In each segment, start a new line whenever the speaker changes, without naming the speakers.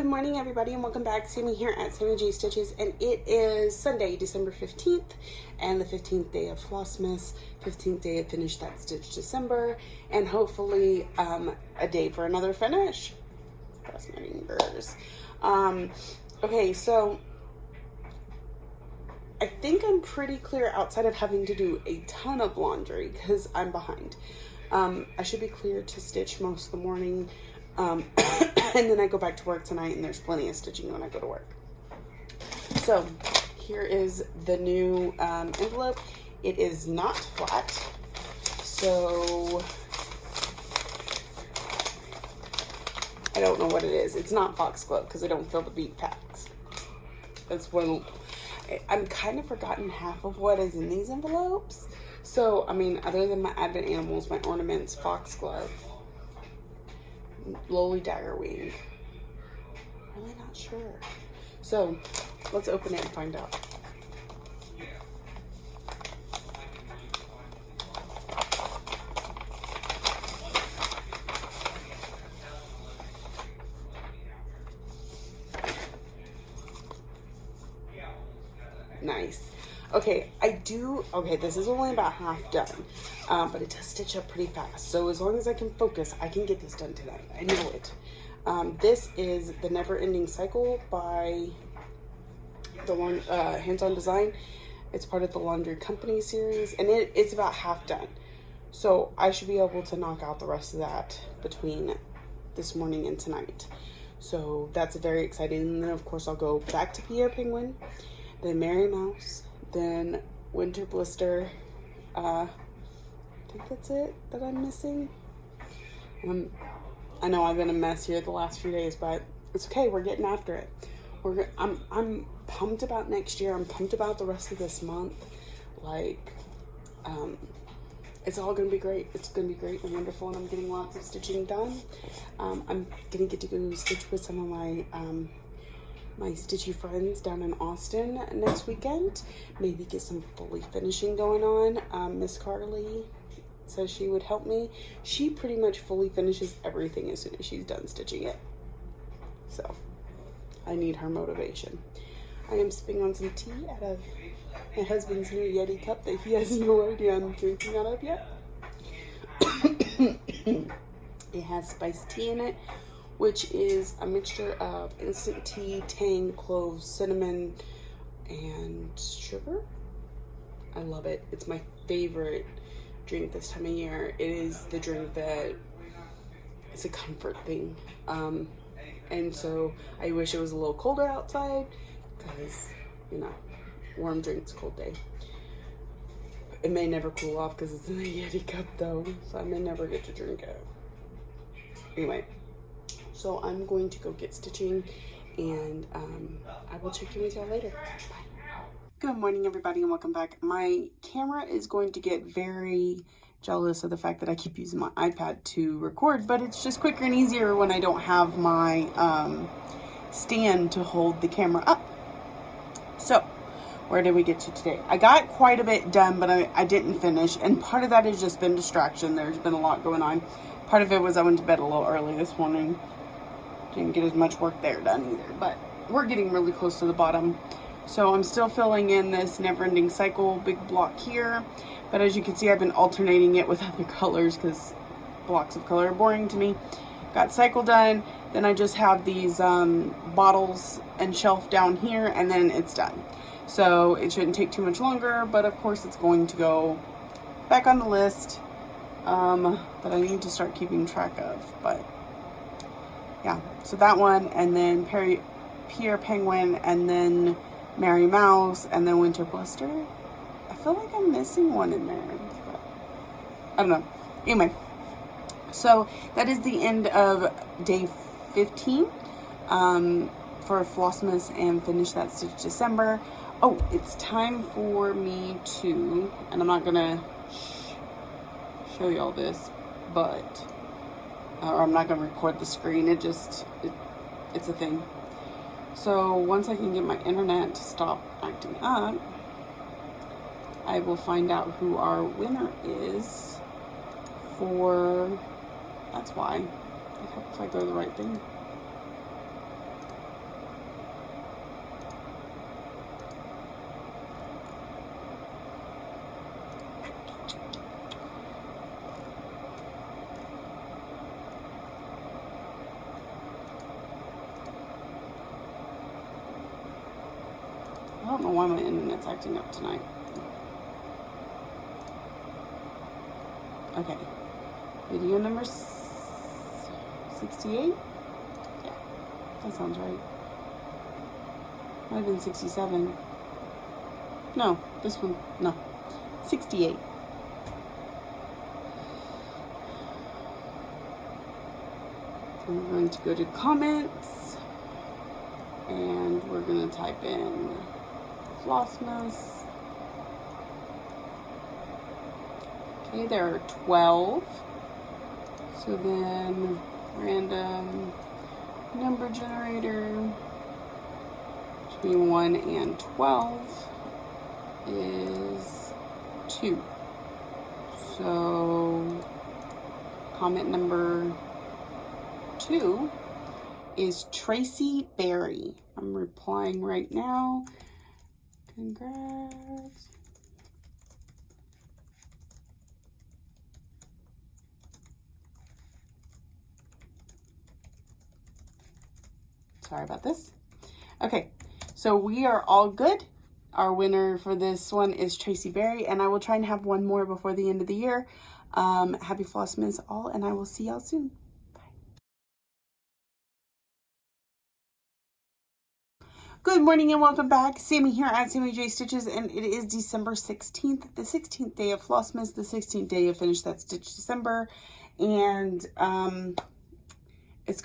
Good morning, everybody, and welcome back. Sammy here at Sammy G Stitches, and it is Sunday, December 15th, and the 15th day of Flossmas, 15th day of Finish That Stitch December, and hopefully a day for another finish. Cross my fingers. Okay, so I think I'm pretty clear outside of having to do a ton of laundry because I'm behind. I should be clear to stitch most of the morning. And then I go back to work tonight, and there's plenty of stitching when I go to work. So here is the new envelope. It is not flat, so I don't know what it is. It's not foxglove because I don't fill the bead packs. That's one. I'm kind of forgotten half of what is in these envelopes. So I mean, other than my Advent animals, my ornaments, foxglove, Lowly Daggerwing. Really not sure. So let's open it and find out. Nice. Okay, okay, this is only about half done, but it does stitch up pretty fast. So as long as I can focus, I can get this done tonight. I know it. This is The Never Ending Cycle by the Hands-On Design. It's part of the Laundry Company series, and it's about half done. So I should be able to knock out the rest of that between this morning and tonight. So that's very exciting. And then of course I'll go back to Pierre Penguin, then Mary Mouse, then Winter Blister. I think that's it that I'm missing. I know I've been a mess here the last few days, but it's okay. We're getting after it. I'm pumped about next year. I'm pumped about the rest of this month. Like, it's all gonna be great. It's gonna be great and wonderful, and I'm getting lots of stitching done. I'm gonna get to go stitch with some of my stitchy friends down in Austin next weekend. Maybe get some fully finishing going on. Miss Carly says she would help me. She pretty much fully finishes everything as soon as she's done stitching it. So I need her motivation. I am sipping on some tea out of my husband's new Yeti cup that he has no idea I'm drinking out of yet. It has spiced tea in it, which is a mixture of instant tea, tang, cloves, cinnamon, and sugar. I love it. It's my favorite drink this time of year. It is the drink that it's a comfort thing. And so I wish it was a little colder outside because, you know, warm drinks, cold day. It may never cool off because it's in a Yeti cup though, so I may never get to drink it. Anyway. So I'm going to go get stitching, and I will check in with y'all later. Bye. Good morning, everybody, and welcome back. My camera is going to get very jealous of the fact that I keep using my iPad to record, but it's just quicker and easier when I don't have my stand to hold the camera up. So where did we get to today? I got quite a bit done, but I didn't finish, and part of that has just been distraction. There's been a lot going on. Part of it was I went to bed a little early this morning. Didn't get as much work there done either, but we're getting really close to the bottom. So I'm still filling in this Never Ending Cycle big block here, but as you can see, I've been alternating it with other colors because blocks of color are boring to me. Got cycle done, then I just have these bottles and shelf down here, and then it's done. So it shouldn't take too much longer, but of course it's going to go back on the list that I need to start keeping track of. But yeah, so that one, and then Pierre Penguin, and then Mary Mouse, and then Winter Blister. I feel like I'm missing one in there, but I don't know. Anyway, so that is the end of day 15 for Flossmas and Finish That Stitch December. Oh, it's time for me to, and I'm not gonna show you all this, but or I'm not gonna record the screen. It's a thing. So once I can get my internet to stop acting up, I will find out who our winner is for, that's why. I hope if I go to the right thing. don't know why my internet's acting up tonight. Okay. Video number 68? Yeah, that sounds right. Might have been 67. No, this one, no. 68. And we're going to go to comments. And we're going to type in Flossmas. Okay, there are 12. So then, random number generator between 1 and 12 is 2. So, comment number 2 is Tracy Berry. I'm replying right now. Congrats. Sorry about this. Okay, so we are all good. Our winner for this one is Tracy Berry, and I will try and have one more before the end of the year. Happy Flossmas all, and I will see y'all soon. Good morning and welcome back. Sammy here at Sammy J Stitches, and it is December 16th, the 16th day of Flossmas, the 16th day of Finish That Stitch December, and it's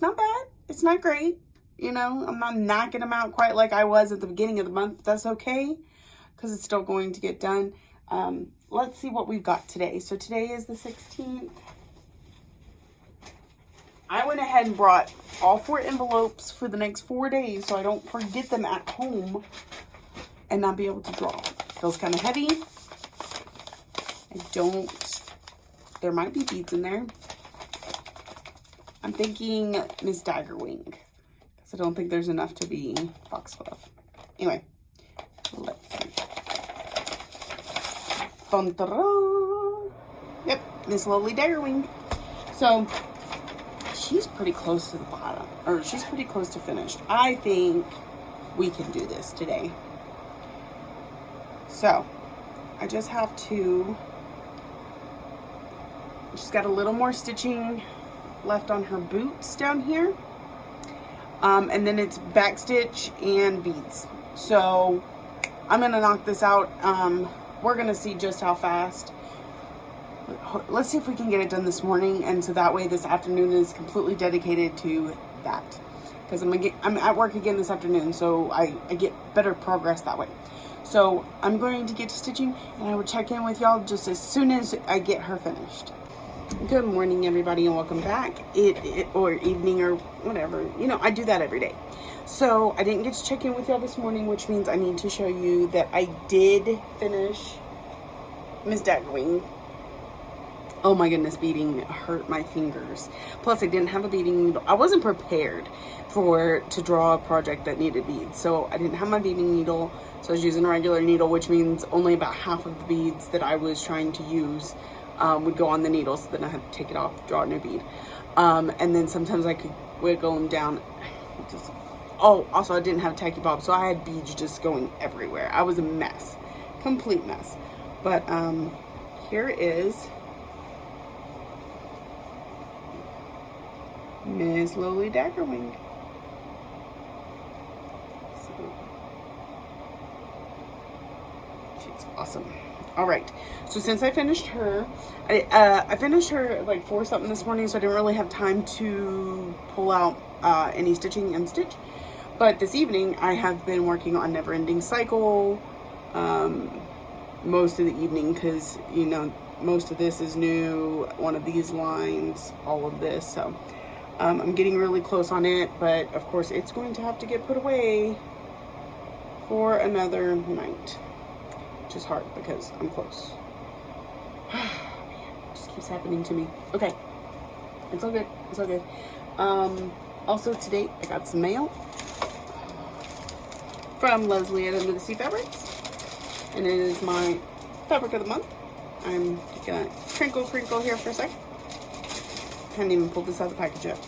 not bad. It's not great. You know, I'm not knocking them out quite like I was at the beginning of the month. That's okay, because it's still going to get done. Let's see what we've got today. So today is the 16th. I went ahead and brought all 4 envelopes for the next 4 days so I don't forget them at home and not be able to draw. Feels kind of heavy. There might be beads in there. I'm thinking Miss Daggerwing, because I don't think there's enough to be Foxglove. Anyway, let's see. Dun-dun-dun. Yep, Miss Lovely Daggerwing. So, she's pretty close to the bottom, or she's pretty close to finished. I think we can do this today. So, I just have to, she's got a little more stitching left on her boots down here, and then it's back stitch and beads. So I'm gonna knock this out. We're gonna see just how fast. Let's see if we can get it done this morning, and so that way this afternoon is completely dedicated to that, because I'm at work again this afternoon, so I get better progress that way. So I'm going to get to stitching, and I will check in with y'all just as soon as I get her finished. Good morning, everybody, and welcome back. Or evening, or whatever. You know, I do that every day. So I didn't get to check in with y'all this morning, which means I need to show you that I did finish Miss Daggerwing. Oh my goodness, beading hurt my fingers. Plus, I didn't have a beading needle. I wasn't prepared to draw a project that needed beads, so I didn't have my beading needle. So I was using a regular needle, which means only about half of the beads that I was trying to use would go on the needle, so then I had to take it off, draw a new bead. And then sometimes I could wiggle them down. Also I didn't have tacky bob, so I had beads just going everywhere. I was a mess, complete mess. But here is Miss Lily Daggerwing. So, she's awesome. All right, so since I finished her, I finished her like 4 something this morning, so I didn't really have time to pull out any stitching and stitch. But this evening, I have been working on Never Ending Cycle most of the evening, because, you know, most of this is new, one of these lines, all of this. So I'm getting really close on it, but of course it's going to have to get put away for another night. Which is hard because I'm close. Man, it just keeps happening to me. Okay, it's all good. It's all good. Also today I got some mail from Leslie at Under the Sea Fabrics, and it is my fabric of the month. I'm gonna crinkle here for a sec. Can't even pull this out of the package yet.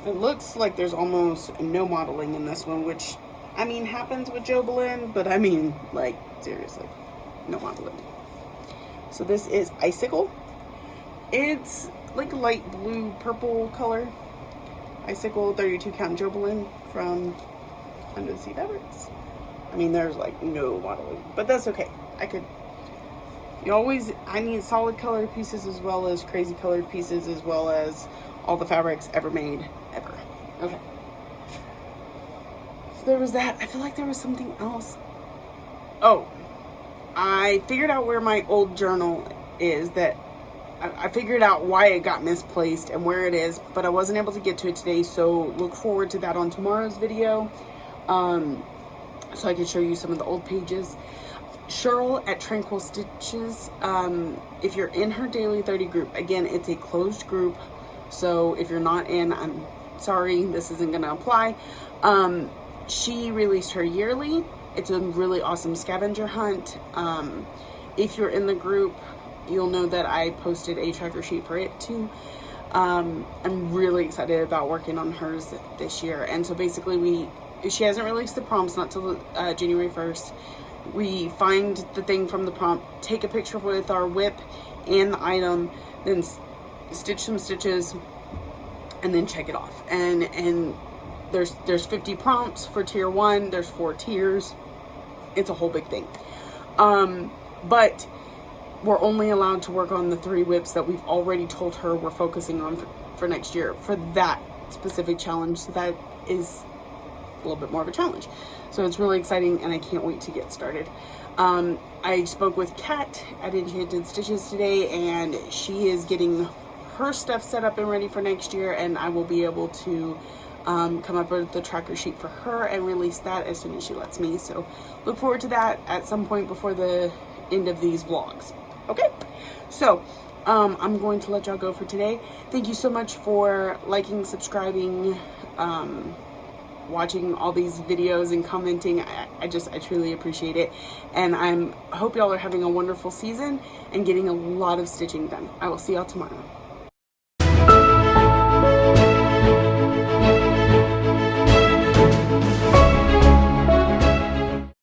It looks like there's almost no modeling in this one, which, I mean, happens with JoBeLen, but I mean, like, seriously, no modeling. So this is Icicle. It's like a light blue purple color. Icicle 32 count JoBeLen from Under the Sea Fabrics. I mean, there's like no modeling, but that's okay. I need solid colored pieces as well as crazy colored pieces, as well as all the fabrics ever made, ever. Okay. So there was that. I feel like there was something else. Oh, I figured out where my old journal is. That I figured out why it got misplaced and where it is, but I wasn't able to get to it today, so look forward to that on tomorrow's video, so I can show you some of the old pages. Cheryl at Tranquil Stitches, if you're in her Daily 30 group, again, it's a closed group, so if you're not in, I'm sorry, this isn't going to apply. She released her yearly. It's a really awesome scavenger hunt. If you're in the group, you'll know that I posted a tracker sheet for it too. I'm really excited about working on hers this year. And so basically she hasn't released the prompts, not till January 1st. We find the thing from the prompt, take a picture with our whip and the item, then stitch some stitches, and then check it off. And there's 50 prompts for tier 1. There's 4 tiers. It's a whole big thing. But we're only allowed to work on the 3 whips that we've already told her we're focusing on for next year for that specific challenge. So that is a little bit more of a challenge. So it's really exciting, and I can't wait to get started. I spoke with Kat at Enchanted Stitches today, and she is getting her stuff set up and ready for next year, and I will be able to come up with the tracker sheet for her and release that as soon as she lets me. So look forward to that at some point before the end of these vlogs. Okay, so I'm going to let y'all go for today. Thank you so much for liking, subscribing, watching all these videos and commenting. I truly appreciate it, and I hope y'all are having a wonderful season and getting a lot of stitching done. I will see y'all tomorrow.